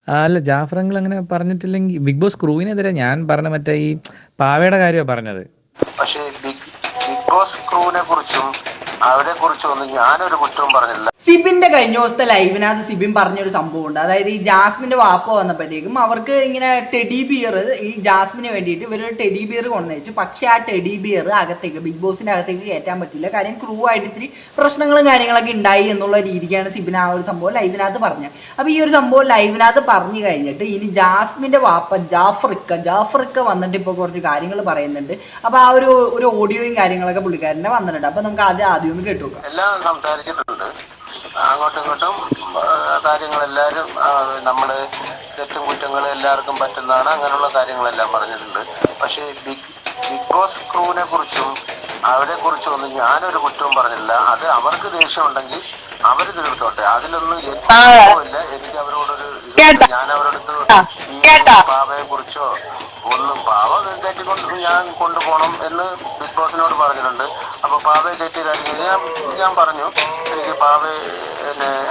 അല്ല ജാഫർ അങ്കിൾ അങ്ങനെ പറഞ്ഞിട്ടില്ലെങ്കിൽ big boss ക്രൂവിനെതിരെ ഞാൻ പറഞ്ഞ മറ്റേ ഈ പാവയുടെ കാര്യമാണ് പറഞ്ഞത്. പക്ഷേ ബിഗ് ബോസ് ക്രൂവിനെ കുറിച്ചും അവരെ കുറിച്ചും ഒന്നും ഞാനൊരു കുറ്റവും പറഞ്ഞില്ല. സിബിന്റെ കഴിഞ്ഞ ദിവസത്തെ ലൈവിനകത്ത് സിബിൻ പറഞ്ഞൊരു സംഭവം ഉണ്ട്. അതായത് ഈ ജാസ്മിന്റെ വാപ്പ വന്നപ്പോഴത്തേക്കും അവർക്ക് ഇങ്ങനെ ടെഡി ബിയർ ഈ ജാസ്മിന് വേണ്ടിയിട്ട് ഇവരൊരു ടെഡി ബിയർ കൊണ്ടുവച്ചു. പക്ഷെ ആ ടെഡി ബിയർ അകത്തേക്ക് ബിഗ് ബോസിന്റെ അകത്തേക്ക് കയറ്റാൻ പറ്റില്ല. കാര്യം ക്രൂ ആയിട്ട് ഇത്തിരി പ്രശ്നങ്ങളും കാര്യങ്ങളൊക്കെ ഉണ്ടായി എന്നുള്ള രീതിക്കാണ് സിബിൻ ആ ഒരു സംഭവം ലൈവിനകത്ത് പറഞ്ഞത്. അപ്പൊ ഈ ഒരു സംഭവം ലൈവിനകത്ത് പറഞ്ഞു കഴിഞ്ഞിട്ട് ഇനി ജാസ്മിന്റെ വാപ്പ ജാഫറിക്ക വന്നിട്ട് ഇപ്പൊ കുറച്ച് കാര്യങ്ങൾ പറയുന്നുണ്ട്. അപ്പൊ ആ ഒരു ഓഡിയോയും കാര്യങ്ങളൊക്കെ പുള്ളിക്കാരനെ വന്നിട്ടുണ്ട്. അപ്പൊ നമുക്ക് ആദ്യം ഒന്ന് കേട്ടു. എല്ലാം സംസാരിച്ചിട്ടുണ്ട്, അങ്ങോട്ടും ഇങ്ങോട്ടും കാര്യങ്ങളെല്ലാവരും നമ്മുടെ തെറ്റും കുറ്റങ്ങളും എല്ലാവർക്കും പറ്റുന്നതാണ്, അങ്ങനെയുള്ള കാര്യങ്ങളെല്ലാം പറഞ്ഞിട്ടുണ്ട്. പക്ഷേ ബിഗ് ബോസ് ക്രൂവിനെ കുറിച്ചും അവരെ കുറിച്ചും ഒന്നും ഞാനൊരു കുറ്റവും പറഞ്ഞില്ല. അത് അവർക്ക് ദേഷ്യമുണ്ടെങ്കിൽ അവര് തീർത്തോട്ടെ, അതിലൊന്നും എനിക്കില്ല. എനിക്ക് അവരോടൊരു ഞാൻ അവരോടൊത്ത് ഈ പാവയെ കുറിച്ചോ ഒന്നും, പാവ കയറ്റിക്കൊണ്ട് ഞാൻ കൊണ്ടുപോകണം എന്ന് ബിഗ് ബോസിനോട് പറഞ്ഞിട്ടുണ്ട്. അപ്പൊ പാവയെ കയറ്റിയ കാര്യം ഞാൻ പറഞ്ഞു, എനിക്ക് പാവയെ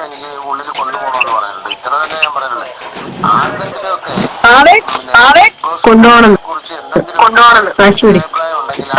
എനിക്ക് ഉള്ളിൽ കൊണ്ടുപോകണമെന്ന് പറഞ്ഞിട്ടുണ്ട്. ഇത്ര തന്നെ ഞാൻ പറയുന്നുണ്ട്. ആരുടെങ്കിലുമൊക്കെ കുറിച്ച് എന്തെങ്കിലും അഭിപ്രായം ഉണ്ടെങ്കിൽ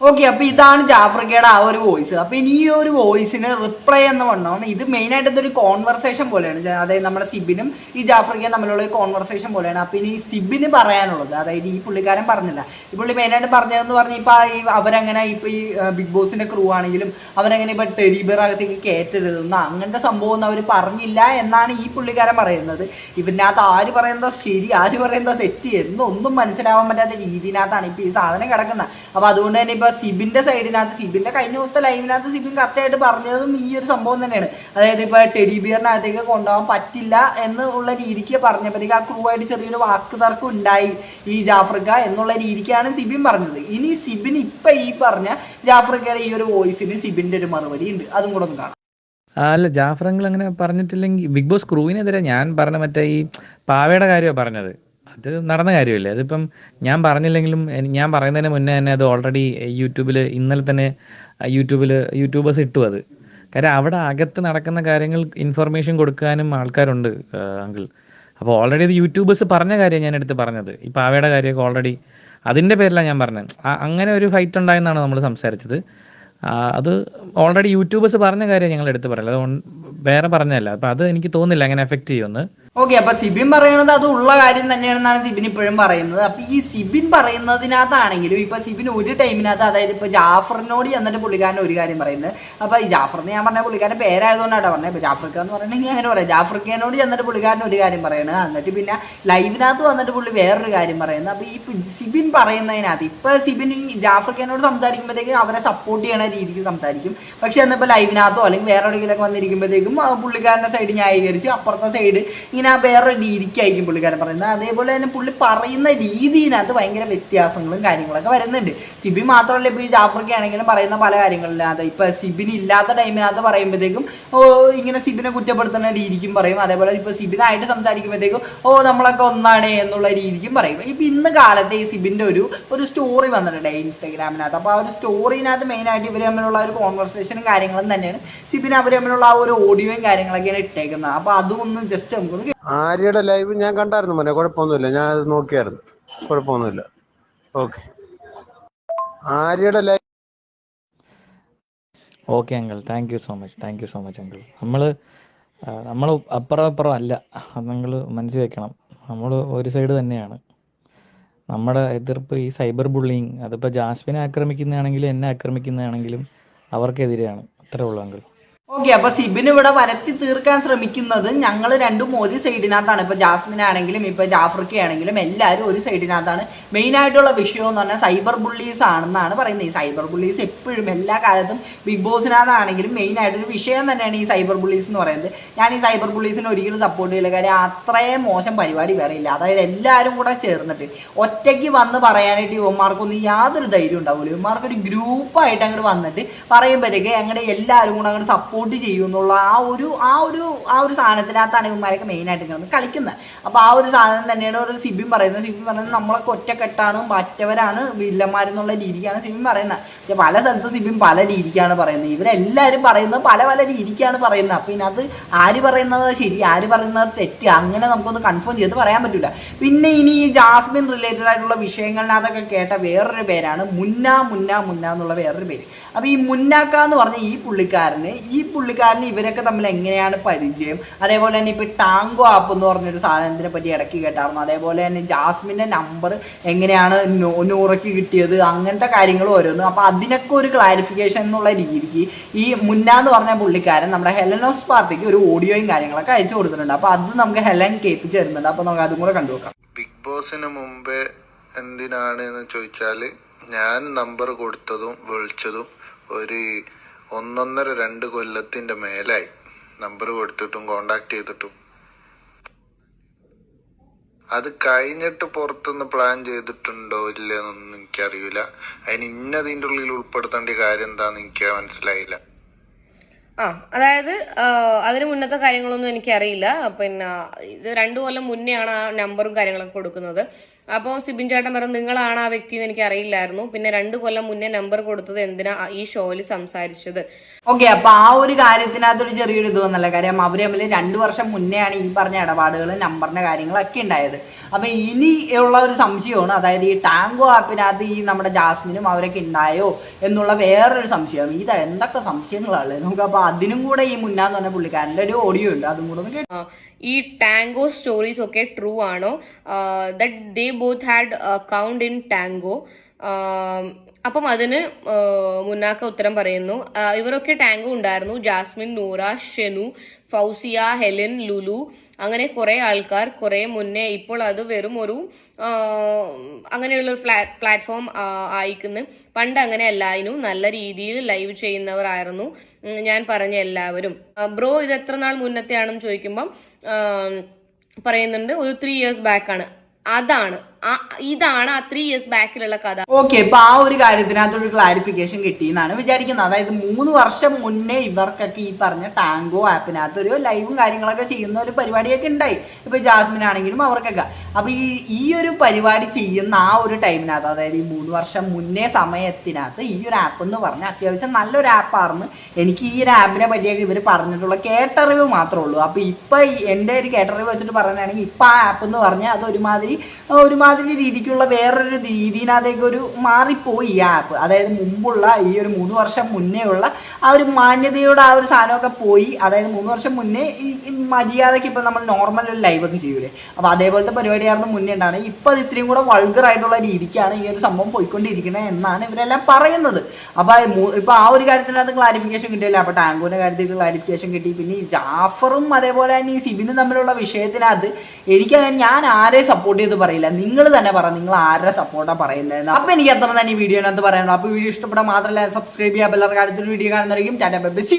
ഓക്കെ, അപ്പൊ ഇതാണ് ജാഫ്രിക്കയുടെ ആ ഒരു വോയിസ്. അപ്പൊ ഇനി ഈ ഒരു വോയിസിന് റിപ്ലൈ എന്ന് പറഞ്ഞാൽ ഇത് മെയിൻ ആയിട്ട് ഇതൊരു കോൺവെർസേഷൻ പോലെയാണ്. അതായത് നമ്മുടെ സിബിനും ഈ ജാഫ്രിക്കയും തമ്മിലുള്ള ഒരു കോൺവെർസേഷൻ പോലെയാണ്. അപ്പൊ ഇനി സിബിന് പറയാനുള്ളത്, അതായത് ഈ പുള്ളിക്കാരൻ പറഞ്ഞില്ല, ഈ പുള്ളി മെയിൻ ആയിട്ട് പറഞ്ഞതെന്ന് പറഞ്ഞാൽ ഇപ്പൊ അവരങ്ങനെ ഇപ്പൊ ഈ ബിഗ് ബോസിന്റെ ക്രൂ ആണെങ്കിലും അവരങ്ങനെ ഇപ്പൊ ടെലിബിയർ അകത്തേക്ക് കയറ്റരുതെന്ന് അങ്ങനത്തെ സംഭവം ഒന്നും അവർ പറഞ്ഞില്ല എന്നാണ് ഈ പുള്ളിക്കാരൻ പറയുന്നത്. ഇതിനകത്ത് ആര് പറയുന്നത് ശരി ആര് പറയുന്നത് തെറ്റ് എന്നൊന്നും മനസ്സിലാവാൻ പറ്റാത്ത രീതിയിനകത്താണ് ഇപ്പൊ ഈ സാധനം കിടക്കുന്നത്. അപ്പൊ അതുകൊണ്ട് തന്നെ ഇപ്പൊ സിബിന്റെ സൈഡിനകത്ത് സിബിന്റെ കഴിഞ്ഞ ദിവസത്തെ ലൈവിനകത്ത് സിബിൻ കറക്റ്റായിട്ട് പറഞ്ഞതും ഈ ഒരു സംഭവം തന്നെയാണ്. അതായത് ഇപ്പൊ ടെഡി ബിയറിനകത്തേക്ക് കൊണ്ടുപോകാൻ പറ്റില്ല എന്നുള്ള രീതിക്ക് പറഞ്ഞപ്പോഴത്തേക്ക് ആ ക്രൂ ആയിട്ട് ചെറിയൊരു വാക്ക് തർക്കം ഉണ്ടായി ഈ ജാഫ്രിക്ക എന്നുള്ള രീതിക്കാണ് സിബിൻ പറഞ്ഞത്. ഇനി സിബിൻ ഇപ്പൊ ഈ പറഞ്ഞ ജാഫ്രിക്കയുടെ ഈ ഒരു വോയിസിന് സിബിന്റെ ഒരു മറുപടി ഉണ്ട്, അതും കൂടെ ഒന്ന് കാണാം. അല്ല ജാഫർ അങ്കിൾ അങ്ങനെ പറഞ്ഞിട്ടില്ലെങ്കിൽ ബിഗ് ബോസ് ക്രൂവിനെതിരെ ഞാൻ പറഞ്ഞ മറ്റേ ഈ പാവയുടെ കാര്യമാണ് പറഞ്ഞത്. അത് നടന്ന കാര്യമല്ലേ. അതിപ്പം ഞാൻ പറഞ്ഞില്ലെങ്കിലും ഞാൻ പറയുന്നതിന് മുന്നേ തന്നെ അത് ഓൾറെഡി യൂട്യൂബിൽ ഇന്നലെ തന്നെ യൂട്യൂബേഴ്സ് ഇട്ടു അത്. കാര്യം അവിടെ അകത്ത് നടക്കുന്ന കാര്യങ്ങൾ ഇൻഫർമേഷൻ കൊടുക്കാനും ആൾക്കാരുണ്ട് അങ്കിൾ. അപ്പോൾ ഓൾറെഡി ഇത് യൂട്യൂബേഴ്സ് പറഞ്ഞ കാര്യം ഞാൻ എടുത്ത് പറഞ്ഞത്. ഈ പാവയുടെ കാര്യമൊക്കെ ഓൾറെഡി അതിൻ്റെ പേരിലാണ് ഞാൻ പറഞ്ഞത്. അങ്ങനെ ഒരു ഫൈറ്റ് ഉണ്ടായെന്നാണ് നമ്മൾ സംസാരിച്ചത്. അത് ഓൾറെഡി യൂട്യൂബേഴ്സ് പറഞ്ഞ കാര്യം ഞങ്ങൾ എടുത്ത് പറയില്ല, അത് വേറെ പറഞ്ഞതല്ല. അപ്പം അത് എനിക്ക് തോന്നുന്നില്ല അങ്ങനെ എഫക്റ്റ് ചെയ്യുമെന്ന്. ഓക്കെ, അപ്പൊ സിബിൻ പറയുന്നത് അത് ഉള്ള കാര്യം തന്നെയാണെന്നാണ് സിബിൻ ഇപ്പോഴും പറയുന്നത്. അപ്പൊ ഈ സിബിൻ പറയുന്നതിനകത്താണെങ്കിലും ഇപ്പൊ സിബിൻ ഒരു ടൈമിനകത്ത്, അതായത് ഇപ്പൊ ജാഫറിനോട് എന്നിട്ട് പുള്ളിക്കാരൻ ഒരു കാര്യം പറയുന്നത്. അപ്പൊ ഈ ജാഫറിന് ഞാൻ പറഞ്ഞ പുള്ളിക്കാരൻ പേരായതുകൊണ്ടാണ് പറഞ്ഞത്. ഇപ്പൊ ജാഫ്രിക്ക എന്ന് പറഞ്ഞിട്ടുണ്ടെങ്കിൽ അങ്ങനെ പറയാം. ജാഫ്രിക്കനോട് ചെന്നിട്ട് പുള്ളിക്കാരൻ ഒരു കാര്യം പറയുന്നത്, എന്നിട്ട് പിന്നെ ലൈവിനകത്ത് വന്നിട്ട് പുള്ളി വേറൊരു കാര്യം പറയുന്നത്. അപ്പൊ ഈ സിബിൻ പറയുന്നതിനകത്ത് ഇപ്പൊ സിബിൻ ഈ ജാഫ്രിക്കനോട് സംസാരിക്കുമ്പോഴത്തേക്കും അവരെ സപ്പോർട്ട് ചെയ്യണ രീതിക്ക് സംസാരിക്കും. പക്ഷെ എന്നിപ്പോ ലൈവിനകത്തോ അല്ലെങ്കിൽ വേറെ എവിടെയെങ്കിലൊക്കെ വന്നിരിക്കുമ്പോഴത്തേക്കും പുള്ളിക്കാരന്റെ സൈഡ് ന്യായീകരിച്ച് അപ്പുറത്തെ സൈഡ് ഇങ്ങനെ വേറെ രീതിക്കായിരിക്കും പുള്ളിക്കാരൻ പറയുന്നത്. അതേപോലെ തന്നെ പുള്ളി പറയുന്ന രീതിയിനകത്ത് ഭയങ്കര വ്യത്യാസങ്ങളും കാര്യങ്ങളൊക്കെ വരുന്നുണ്ട്. സിബിൻ മാത്രമല്ല, ഇപ്പൊ ഈ ജാഫ്രിക്ക ആണെങ്കിലും പറയുന്ന പല കാര്യങ്ങളിനകത്ത് ഇപ്പൊ സിബിൻ ഇല്ലാത്ത ടൈമിനകത്ത് പറയുമ്പോഴത്തേക്കും ഇങ്ങനെ സിബിനെ കുറ്റപ്പെടുത്തുന്ന രീതിക്കും പറയും. അതേപോലെ ഇപ്പൊ സിബിനായിട്ട് സംസാരിക്കുമ്പോഴത്തേക്കും നമ്മളൊക്കെ ഒന്നാണ് എന്നുള്ള രീതിക്കും പറയും. ഇപ്പൊ ഇന്ന് കാലത്തെ ഈ സിബിന്റെ ഒരു സ്റ്റോറി വന്നിട്ടുണ്ട് ഇൻസ്റ്റാഗ്രാമിനകത്ത്. അപ്പൊ ആ ഒരു സ്റ്റോറിനകത്ത് മെയിൻ ആയിട്ട് ഇവർ തമ്മിലുള്ള ഒരു കോൺവെർസേഷനും കാര്യങ്ങളും തന്നെയാണ് സിബിൻ അവർ തമ്മിലുള്ള ആ ഒരു ഓഡിയോയും കാര്യങ്ങളൊക്കെയാണ് ഇട്ടേക്കുന്നത്. അപ്പൊ അതും ഒന്ന് ജസ്റ്റ് നമുക്കൊന്ന് ആര്യയുടെ ലൈവ് ഞാൻ കണ്ടായിരുന്നു മോനെ, കുഴപ്പമൊന്നുമില്ല, ഞാൻ അത് നോക്കിയായിരുന്നു, കുഴപ്പമൊന്നുമില്ല. ഓക്കെ, ആര്യയുടെ live okay uncle, thank you so much uncle. നമ്മൾ അപ്പുറം അല്ല, അത് നിങ്ങൾ മനസ്സിൽ വെക്കണം. നമ്മൾ ഒരു സൈഡ് തന്നെയാണ്. നമ്മുടെ എതിർപ്പ് ഈ സൈബർ ബുള്ളിങ്, അതിപ്പോൾ ജാസ്മിനെ ആക്രമിക്കുന്നതാണെങ്കിലും എന്നെ ആക്രമിക്കുന്നതാണെങ്കിലും അവർക്കെതിരെയാണ്. അത്രേ ഉള്ളൂ അങ്കിൾ. ഓക്കെ, അപ്പൊ സിബിൻ ഇവിടെ വരത്തി തീർക്കാൻ ശ്രമിക്കുന്നത് ഞങ്ങൾ രണ്ടും ഒരു സൈഡിനകത്താണ്. ഇപ്പൊ ജാസ്മിൻ ആണെങ്കിലും ഇപ്പൊ ജാഫ്രിക്ക ആണെങ്കിലും എല്ലാവരും ഒരു സൈഡിനകത്താണ്. മെയിൻ ആയിട്ടുള്ള വിഷയം എന്ന് പറഞ്ഞാൽ സൈബർ ബുള്ളീസ് ആണെന്നാണ് പറയുന്നത്. ഈ സൈബർ ബുള്ളീസ് എപ്പോഴും എല്ലാ കാലത്തും ബിഗ് ബോസിനകത്താണെങ്കിലും മെയിൻ ആയിട്ടൊരു വിഷയം തന്നെയാണ് ഈ സൈബർ ബുള്ളീസ് എന്ന് പറയുന്നത്. ഞാൻ ഈ സൈബർ ബുള്ളീസിനെ ഒരിക്കലും സപ്പോർട്ട് ചെയ്യില്ല. കാര്യം അത്രയും മോശം പരിപാടി വേറെ ഇല്ല. അതായത് എല്ലാവരും കൂടെ ചേർന്നിട്ട് ഒറ്റയ്ക്ക് വന്ന് പറയാനായിട്ട് ഇവന്മാർക്കൊന്നും യാതൊരു ധൈര്യം ഉണ്ടാവില്ല. ഇവന്മാർക്കൊരു ഗ്രൂപ്പായിട്ട് അങ്ങോട്ട് വന്നിട്ട് പറയുമ്പോഴത്തേക്ക് അങ്ങനെ എല്ലാവരും കൂടെ അങ്ങോട്ട് സപ്പോർട്ട് ചെയ്യുന്നുള്ള ആ ഒരു സാധനത്തിനകത്താണ് ഇവന്മാരൊക്കെ മെയിനായിട്ട് കിടന്ന് കളിക്കുന്നത്. അപ്പോൾ ആ ഒരു സാധനം തന്നെയാണ് ഒരു സിബിൻ പറയുന്നത് നമ്മളൊക്കെ ഒറ്റക്കെട്ടാണ്, മറ്റവരാണ് വില്ലന്മാരെന്നുള്ള രീതിക്കാണ് സിബിൻ പറയുന്നത്. പക്ഷെ പല സ്ഥലത്തും സിബിൻ പല രീതിക്കാണ് പറയുന്നത്. ഇവരെല്ലാവരും പറയുന്നത് പല പല രീതിക്കാണ് പറയുന്നത്. അപ്പോൾ ഇതിനകത്ത് ആര് പറയുന്നത് ശരി, ആര് പറയുന്നത് തെറ്റ്, അങ്ങനെ നമുക്കൊന്ന് കൺഫേം ചെയ്ത് പറയാൻ പറ്റില്ല. പിന്നെ ഇനി ഈ ജാസ്മിൻ റിലേറ്റഡ് ആയിട്ടുള്ള വിഷയങ്ങളിനകത്തൊക്കെ കേട്ട വേറൊരു പേരാണ് മുന്ന എന്നുള്ള വേറൊരു പേര്. അപ്പോൾ ഈ മുന്നാക്ക എന്ന് പറഞ്ഞ ഈ പുള്ളിക്കാരന് ഇവരൊക്കെ തമ്മിൽ എങ്ങനെയാണ് പരിചയം, അതേപോലെ തന്നെ ഇപ്പോൾ ടാങ്കോ ആപ്പ് എന്ന് പറഞ്ഞൊരു സാധനത്തിനെ പറ്റി ഇടയ്ക്ക് കേട്ടായിരുന്നു. അതേപോലെ തന്നെ ജാസ്മിൻ്റെ നമ്പർ എങ്ങനെയാണ് നൂറയ്ക്ക് കിട്ടിയത്, അങ്ങനത്തെ കാര്യങ്ങളും ഓരോന്ന്. അപ്പോൾ അതിനൊക്കെ ഒരു ക്ലാരിഫിക്കേഷൻ എന്നുള്ള രീതിക്ക് ഈ മുന്ന എന്ന് പറഞ്ഞ പുള്ളിക്കാരൻ നമ്മുടെ ഹെലനോസ് പാർട്ടിക്ക് ഒരു ഓഡിയോയും കാര്യങ്ങളൊക്കെ അയച്ചു കൊടുത്തിട്ടുണ്ട്. അപ്പോൾ അത് നമുക്ക് ഹെലൻ കേൾപ്പിച്ച് തരുന്നുണ്ട്. അപ്പോൾ നമുക്ക് അതും കൂടെ കണ്ടുനോക്കാം. ബിഗ് ബോസിന് മുമ്പേ എന്തിനാണ് എന്ന് ചോദിച്ചാൽ ഞാൻ നമ്പർ കൊടുത്തതും വിളിച്ചതും ഒരു 1.5-2 കൊല്ലത്തിന്റെ മേലായി. നമ്പർ കൊടുത്തിട്ടും കോണ്ടാക്ട് ചെയ്തിട്ടും അത് കഴിഞ്ഞിട്ട് പുറത്തുനിന്ന് പ്ലാൻ ചെയ്തിട്ടുണ്ടോ ഇല്ലെന്നൊന്നും എനിക്കറിയില്ല. അതിന് ഇന്നതിൻ്റെ ഉള്ളിൽ ഉൾപ്പെടുത്തേണ്ട കാര്യം എന്താന്ന് എനിക്ക് മനസ്സിലായില്ല. അതായത് അതിന് മുന്നത്തെ കാര്യങ്ങളൊന്നും എനിക്കറിയില്ല. പിന്നെ ഇത് 2 കൊല്ലം മുന്നെയാണ് ആ നമ്പറും കാര്യങ്ങളൊക്കെ കൊടുക്കുന്നത്. അപ്പോൾ സിബിൻ ചേട്ടൻ പറഞ്ഞു നിങ്ങളാണ് ആ വ്യക്തി എന്ന് എനിക്ക് അറിയില്ലായിരുന്നു. പിന്നെ 2 കൊല്ലം മുന്നേ നമ്പർ കൊടുത്തത് എന്തിനാ ഈ ഷോയിൽ സംസാരിച്ചത്. ഓക്കെ, അപ്പൊ ആ ഒരു കാര്യത്തിനകത്തൊരു ചെറിയൊരു ഇത് വന്നല്ല. കാര്യം അവർ തമ്മിൽ 2 വർഷം മുന്നെയാണ് ഈ പറഞ്ഞ ഇടപാടുകൾ, നമ്പറിന്റെ കാര്യങ്ങളൊക്കെ ഉണ്ടായത്. അപ്പൊ ഇനി ഉള്ള ഒരു സംശയമാണ്, അതായത് ഈ ടാങ്കോ ആപ്പിനകത്ത് ഈ നമ്മുടെ ജാസ്മിനും അവരൊക്കെ ഉണ്ടായോ എന്നുള്ള വേറൊരു സംശയം. ഇത് എന്തൊക്കെ സംശയങ്ങളാണ് നമുക്ക്. അപ്പൊ അതിനും കൂടെ ഈ മുന്നാന്ന് പറഞ്ഞ പുള്ളിക്കാരന്റെ ഒരു ഓഡിയോ ഉണ്ട്, അതും കൂടെ ഒന്ന് കേട്ടോ. ഈ ടാങ്കോ സ്റ്റോറീസ് ഒക്കെ ട്രൂ ആണോ? That they both had account in tango. അപ്പം അതിന് മുന്നാക്ക ഉത്തരം പറയുന്നു, ഇവരൊക്കെ ടാങ്കോ ഉണ്ടായിരുന്നു. ജാസ്മിൻ, നൂറ, ഷെനു, ഫൗസിയ, ഹെലൻ, ലുലു, അങ്ങനെ കുറെ ആൾക്കാർ കുറെ മുന്നേ. ഇപ്പോൾ അത് വെറും ഒരു അങ്ങനെയുള്ളൊരു പ്ലാറ്റ്ഫോം ആയിക്കുന്നു. പണ്ട് അങ്ങനെ അല്ലായിരുന്നു, നല്ല രീതിയിൽ ലൈവ് ചെയ്യുന്നവരായിരുന്നു ഞാൻ പറഞ്ഞ എല്ലാവരും. ബ്രോ ഇത് എത്ര നാൾ മുന്നത്തെയാണെന്ന് ചോദിക്കുമ്പം പറയുന്നുണ്ട് ഒരു 3 years ബാക്കാണ്. ഇതാണ് ആ 3 years ബാക്കിലുള്ള കഥ. ഓക്കെ, ഇപ്പൊ ആ ഒരു കാര്യത്തിനകത്തൊരു ക്ലാരിഫിക്കേഷൻ കിട്ടി എന്നാണ് വിചാരിക്കുന്നത്. അതായത് 3 വർഷം മുന്നേ ഇവർക്കൊക്കെ ഈ പറഞ്ഞ ടാങ്കോ ആപ്പിനകത്ത് ഒരു ലൈവും കാര്യങ്ങളൊക്കെ ചെയ്യുന്ന ഒരു പരിപാടിയൊക്കെ ഉണ്ടായി. ഇപ്പൊ ജാസ്മിൻ ആണെങ്കിലും അവർക്കൊക്കെ. അപ്പൊ ഈ ഒരു പരിപാടി ചെയ്യുന്ന ആ ഒരു ടൈമിനകത്ത്, അതായത് ഈ 3 വർഷം മുന്നേ സമയത്തിനകത്ത് ഈ ഒരു ആപ്പ് എന്ന് പറഞ്ഞാൽ അത്യാവശ്യം നല്ലൊരു ആപ്പായിരുന്നു. എനിക്ക് ഈ ഒരു ആപ്പിനെ പറ്റിയൊക്കെ ഇവർ പറഞ്ഞിട്ടുള്ള കേട്ടറിവ് മാത്രമേ ഉള്ളൂ. അപ്പൊ ഇപ്പൊ എൻ്റെ ഒരു കേട്ടറിവ് വെച്ചിട്ട് പറയുകയാണെങ്കിൽ ഇപ്പൊ ആ ആപ്പ് എന്ന് പറഞ്ഞാൽ അത് ഒരുമാതിരി രീതിക്കുള്ള വേറൊരു രീതിനകത്തേക്ക് ഒരു മാറിപ്പോയി ഈ ആപ്പ്. അതായത് മുമ്പുള്ള ഈ ഒരു 3 വർഷം മുന്നേ ഉള്ള ആ ഒരു മാന്യതയുടെ ആ ഒരു സാധനമൊക്കെ പോയി. അതായത് 3 വർഷം മുന്നേ ഈ മര്യാദയ്ക്ക് ഇപ്പം നമ്മൾ നോർമൽ ഒരു ലൈവൊക്കെ ചെയ്യൂലേ, അപ്പോൾ അതേപോലത്തെ പരിപാടിയായിരുന്നു മുന്നേ ഉണ്ടാകുന്നത്. ഇപ്പം അത് ഇത്രയും കൂടെ വൾഗർ ആയിട്ടുള്ള രീതിക്കാണ് ഈ ഒരു സംഭവം പോയിക്കൊണ്ടിരിക്കുന്നത് എന്നാണ് ഇവരെല്ലാം പറയുന്നത്. അപ്പോൾ ഇപ്പം ആ ഒരു കാര്യത്തിനകത്ത് ക്ലാരിഫിക്കേഷൻ കിട്ടിയില്ല. അപ്പോൾ ടാങ്കോന്റെ കാര്യത്തിൽ ക്ലാരിഫിക്കേഷൻ കിട്ടി. പിന്നെ ഈ ജാഫറും അതേപോലെ തന്നെ ഈ സിബിനും തമ്മിലുള്ള വിഷയത്തിനകത്ത് എനിക്കങ്ങനെ ഞാൻ ആരെ സപ്പോർട്ട് ചെയ്ത് പറയില്ല, നിങ്ങൾ തന്നെ പറ നിങ്ങൾ ആരുടെ സപ്പോർട്ടാണ് പറയുന്നത്. അപ്പൊ എനിക്ക് അത്ര തന്നെ ഈ വീഡിയോനകത്ത് പറയാനുള്ളൂ. അപ്പൊ വീഡിയോ ഇഷ്ടപ്പെടാൻ മാത്രമല്ല സബ്സ്ക്രൈബ് ചെയ്യാൻ, എല്ലാവർക്കും അടുത്തൊരു വീഡിയോ കാണുന്നതായിരിക്കും. Tata bye by.